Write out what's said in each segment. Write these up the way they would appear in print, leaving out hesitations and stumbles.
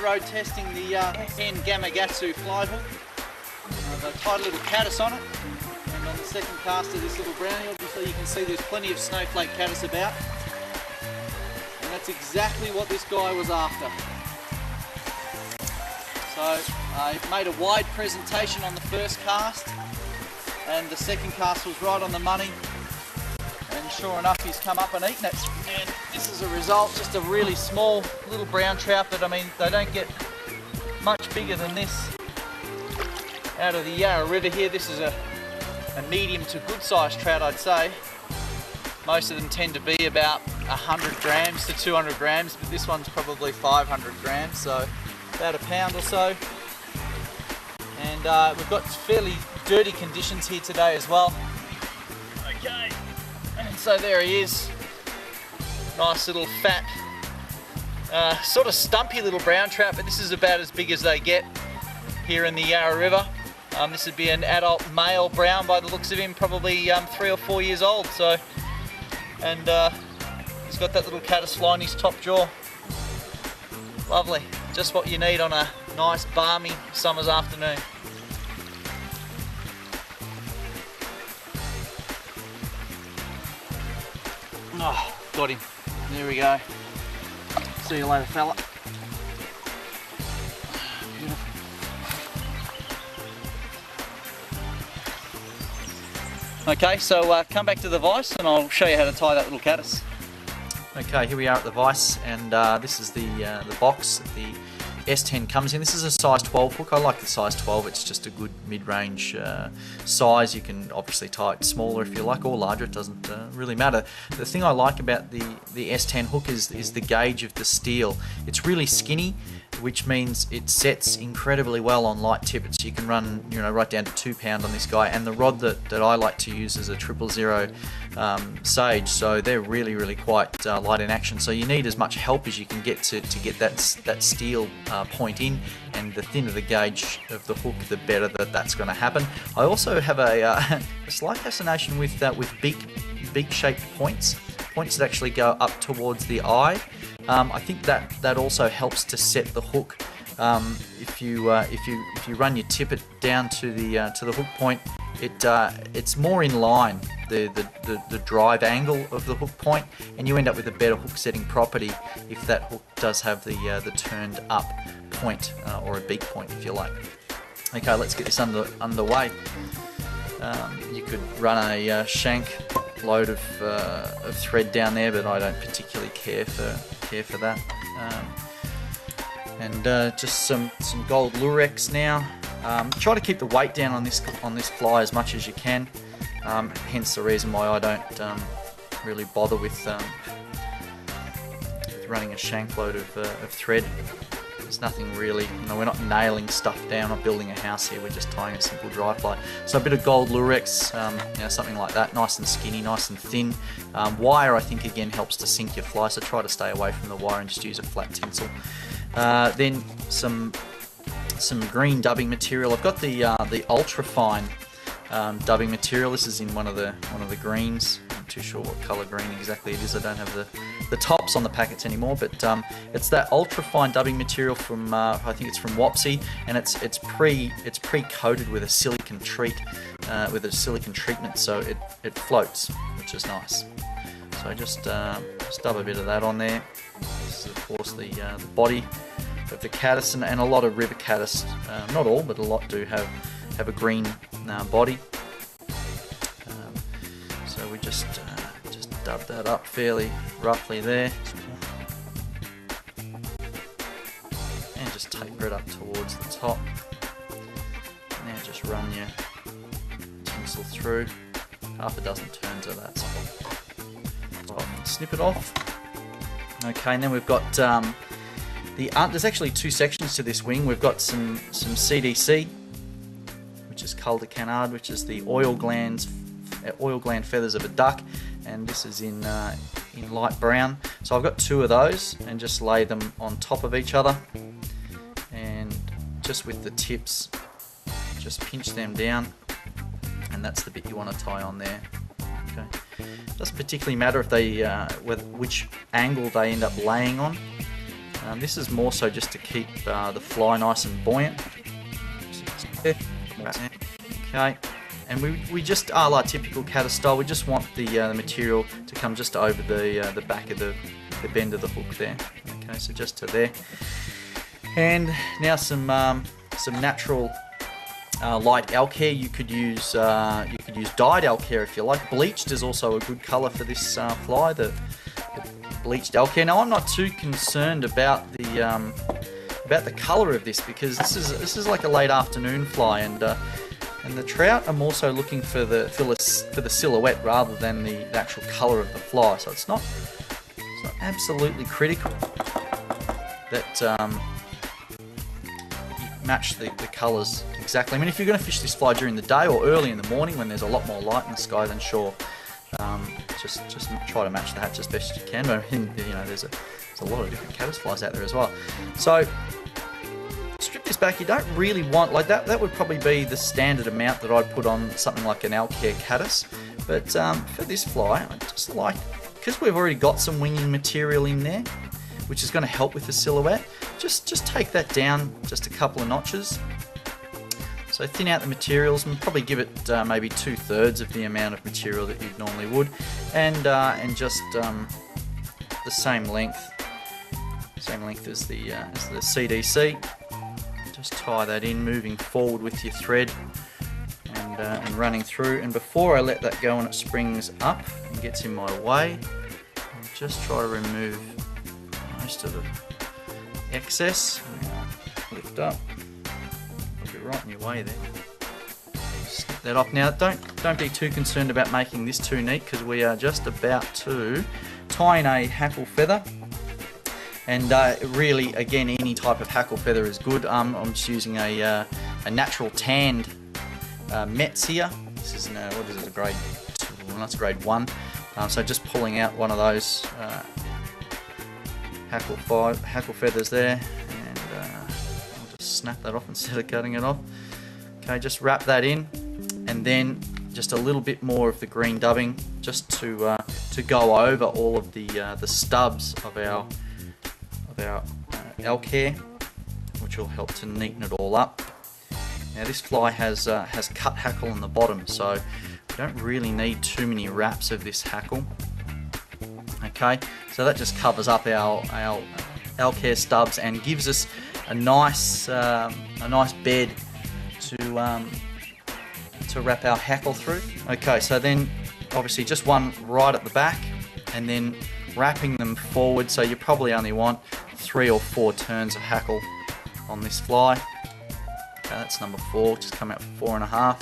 road testing the S10 Gamakatsu fly hook. I've tied a little caddis on it, and on the second cast of this little brownie, obviously you can see there's plenty of snowflake caddis about, and that's exactly what this guy was after. So I made a wide presentation on the first cast, and the second cast was right on the money, and sure enough he's come up and eaten it. And this is a result, just a really small little brown trout, but I mean they don't get much bigger than this out of the Yarra River here. This is a medium to good sized trout, I'd say. Most of them tend to be about 100 grams to 200 grams, but this one's probably 500 grams, so about a pound or so. And we've got fairly dirty conditions here today as well. Okay, and so there he is. Nice little fat, sort of stumpy little brown trout, but this is about as big as they get here in the Yarra River. This would be an adult male brown by the looks of him, probably 3 or 4 years old. So, and he's got that little caddis fly in his top jaw. Lovely, just what you need on a nice balmy summer's afternoon. Oh, got him. There we go. See you later, fella. Beautiful. Okay, so come back to the vise and I'll show you how to tie that little caddis. Okay, here we are at the vise, and this is the box that the S10 comes in. This is a size 12 hook. I like the size 12, it's just a good mid-range size. You can obviously tie it smaller if you like, or larger, it doesn't really matter. The thing I like about the S10 hook is the gauge of the steel. It's really skinny, which means it sets incredibly well on light tippets. You can run, you know, right down to 2 pound on this guy, and the rod that I like to use is a 000 Sage, so they're really quite light in action. So you need as much help as you can get to get that steel point in, and the thinner the gauge of the hook, the better that's going to happen. I also have a slight fascination with beak shaped points that actually go up towards the eye. I think that also helps to set the hook. If you run your tippet down to the hook point, it's more in line, the drive angle of the hook point, and you end up with a better hook setting property if that hook does have the turned up point, or a beak point if you like. Okay, let's get this underway. You could run a shank load of thread down there, but I don't particularly care for that. Just some gold lurex now. Try to keep the weight down on this fly as much as you can. Hence the reason why I don't really bother with running a shank load of thread. There's nothing really, you know, we're not nailing stuff down, not building a house here, we're just tying a simple dry fly. So a bit of gold lurex, you know, something like that, nice and skinny, nice and thin. Wire, I think, again helps to sink your fly, so try to stay away from the wire and just use a flat tinsel. Then some green dubbing material. I've got the ultra fine dubbing material. This is in one of the greens. I'm not too sure what colour green exactly it is. I don't have the tops on the packets anymore, but it's that ultra fine dubbing material from I think it's from Wapsi, and it's pre-coated with a silicon treatment, so it floats, which is nice. So just dub a bit of that on there. This is of course the body of the caddis, and a lot of river caddis, not all, but a lot do have a green body. So we just dub that up fairly roughly there, and just taper it up towards the top. Now just run your tinsel through, half a dozen turns of that. So snip it off. Okay, and then we've got there's actually 2 sections to this wing. We've got some CDC, which is cul de canard, which is the oil gland feathers of a duck, and this is in light brown. So I've got 2 of those, and just lay them on top of each other, and just with the tips, just pinch them down, and that's the bit you want to tie on there. Okay, doesn't particularly matter if they which angle they end up laying on. This is more so just to keep the fly nice and buoyant. Okay, and we just, a la typical caddis style, we just want the material to come just over the back of the bend of the hook there. Okay, so just to there. And now some natural light elk hair. You could use dyed elk hair if you like. Bleached is also a good colour for this fly. The bleached elk hair. Now I'm not too concerned about the colour of this, because this is like a late afternoon fly, and the trout are more so looking for the silhouette rather than the actual colour of the fly. So it's not absolutely critical that you match the colours exactly. I mean, if you're going to fish this fly during the day or early in the morning when there's a lot more light in the sky, then sure, just try to match the hatch as best you can. But there's a lot of different caddis flies out there as well. So strip this back. You don't really want, like that would probably be the standard amount that I'd put on something like an elk hair caddis. But for this fly, I just like, because we've already got some winging material in there, which is going to help with the silhouette, just take that down just a couple of notches. So thin out the materials and probably give it maybe 2/3 of the amount of material that you normally would, and just the same length as the CDC. Just tie that in, moving forward with your thread and running through. And before I let that go and it springs up and gets in my way, I'll just try to remove most of the excess. Lift up. I'll be right in your way there. Snip that off. Now don't be too concerned about making this too neat, because we are just about to tie in a hackle feather. And really, again, any type of hackle feather is good. I'm just using a natural tanned Mets here. This is what is it, a grade 2? Well, that's grade 1. So just pulling out one of those hackle feathers there, and I'll just snap that off instead of cutting it off. Okay, just wrap that in, and then just a little bit more of the green dubbing, just to go over all of the stubs of our elk hair, which will help to neaten it all up. Now this fly has cut hackle on the bottom, so we don't really need too many wraps of this hackle. Okay, so that just covers up our elk hair stubs and gives us a nice bed to wrap our hackle through. Okay, so then obviously just one right at the back, and then wrapping them forward. So you probably only want 3 or 4 turns of hackle on this fly. Okay, that's number 4. Just come out for 4.5,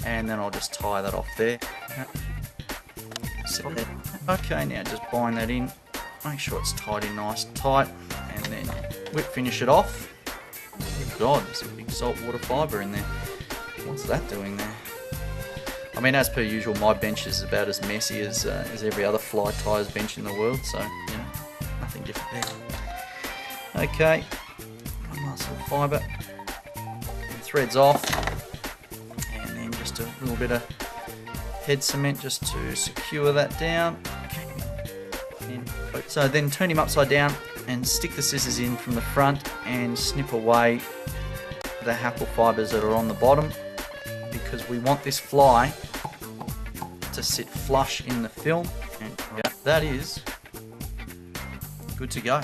and then I'll just tie that off there. Okay, now just bind that in. Make sure it's tied in nice and tight, and then whip finish it off. Oh God, there's a big saltwater fibre in there. What's that doing there? I mean, as per usual, my bench is about as messy as every other fly tier's bench in the world, so nothing different there. Okay, nice little fibre, and threads off, and then just a little bit of head cement just to secure that down. Okay. So then turn him upside down and stick the scissors in from the front and snip away the hackle fibres that are on the bottom, because we want this fly to sit flush in the film, and that is good to go.